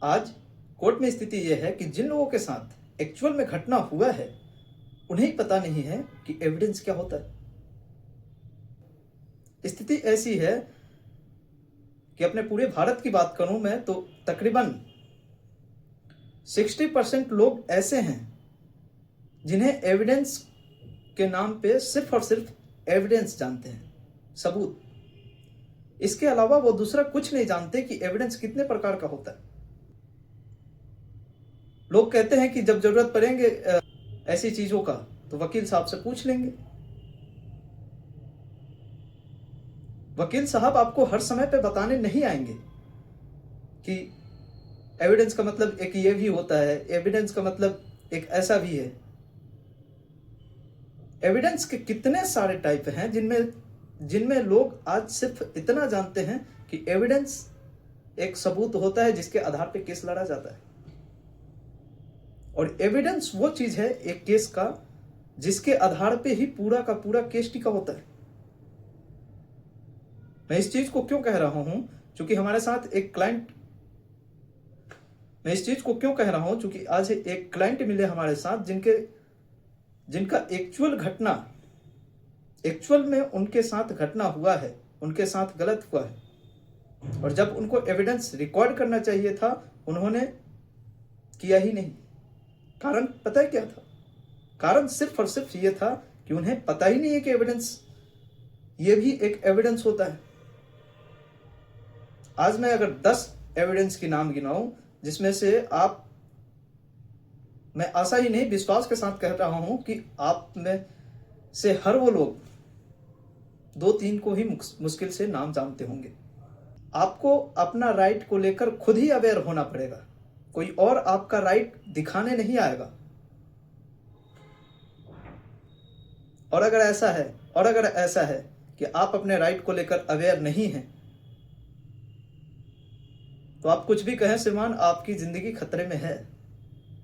आज कोर्ट में स्थिति यह है कि जिन लोगों के साथ एक्चुअल में घटना हुआ है उन्हें ही पता नहीं है कि एविडेंस क्या होता है। स्थिति ऐसी है कि अपने पूरे भारत की बात करूं मैं तो तकरीबन 60% लोग ऐसे हैं जिन्हें एविडेंस के नाम पे सिर्फ और सिर्फ एविडेंस जानते हैं, सबूत। इसके अलावा वो दूसरा कुछ नहीं जानते कि एविडेंस कितने प्रकार का होता है। लोग कहते हैं कि जब जरूरत पड़ेंगे ऐसी चीजों का तो वकील साहब से पूछ लेंगे। वकील साहब आपको हर समय पे बताने नहीं आएंगे कि एविडेंस का मतलब एक ये भी होता है, एविडेंस का मतलब एक ऐसा भी है। एविडेंस के कितने सारे टाइप हैं जिनमें लोग आज सिर्फ इतना जानते हैं कि एविडेंस एक सबूत होता है जिसके आधार पे केस लड़ा जाता है। और एविडेंस वो चीज है एक केस का जिसके आधार पे ही पूरा का पूरा केस टिका होता है। मैं इस चीज को क्यों कह रहा हूं क्योंकि हमारे साथ एक क्लाइंट मैं इस चीज को क्यों कह रहा हूं क्योंकि आज एक क्लाइंट मिले हमारे साथ जिनका एक्चुअल में उनके साथ घटना हुआ है, उनके साथ गलत हुआ है। और जब उनको एविडेंस रिकॉर्ड करना चाहिए था उन्होंने किया ही नहीं। कारण पता है क्या था? कारण सिर्फ और सिर्फ ये था कि उन्हें पता ही नहीं है कि एविडेंस ये भी एक एविडेंस होता है। आज मैं अगर 10 एविडेंस की नाम गिनाऊं जिसमें से मैं आशा ही नहीं विश्वास के साथ कह रहा हूं कि आप में से हर वो लोग 2-3 को ही मुश्किल से नाम जानते होंगे। आपको अपना राइट को लेकर खुद ही अवेयर होना पड़ेगा, कोई और आपका राइट दिखाने नहीं आएगा। और अगर ऐसा है कि आप अपने राइट को लेकर अवेयर नहीं हैं तो आप कुछ भी कहें श्रीमान, आपकी जिंदगी खतरे में है।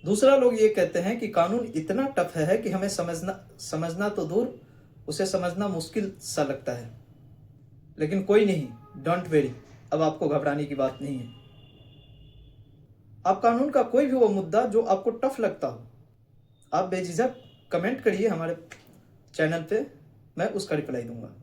दूसरा, लोग ये कहते हैं कि कानून इतना टफ है कि हमें समझना तो दूर, उसे समझना मुश्किल सा लगता है। लेकिन कोई नहीं, डोंट वेरी, अब आपको घबराने की बात नहीं है। आप कानून का कोई भी वो मुद्दा जो आपको टफ लगता हो, आप बेझिझक कमेंट करिए हमारे चैनल पे, मैं उसका रिप्लाई दूंगा।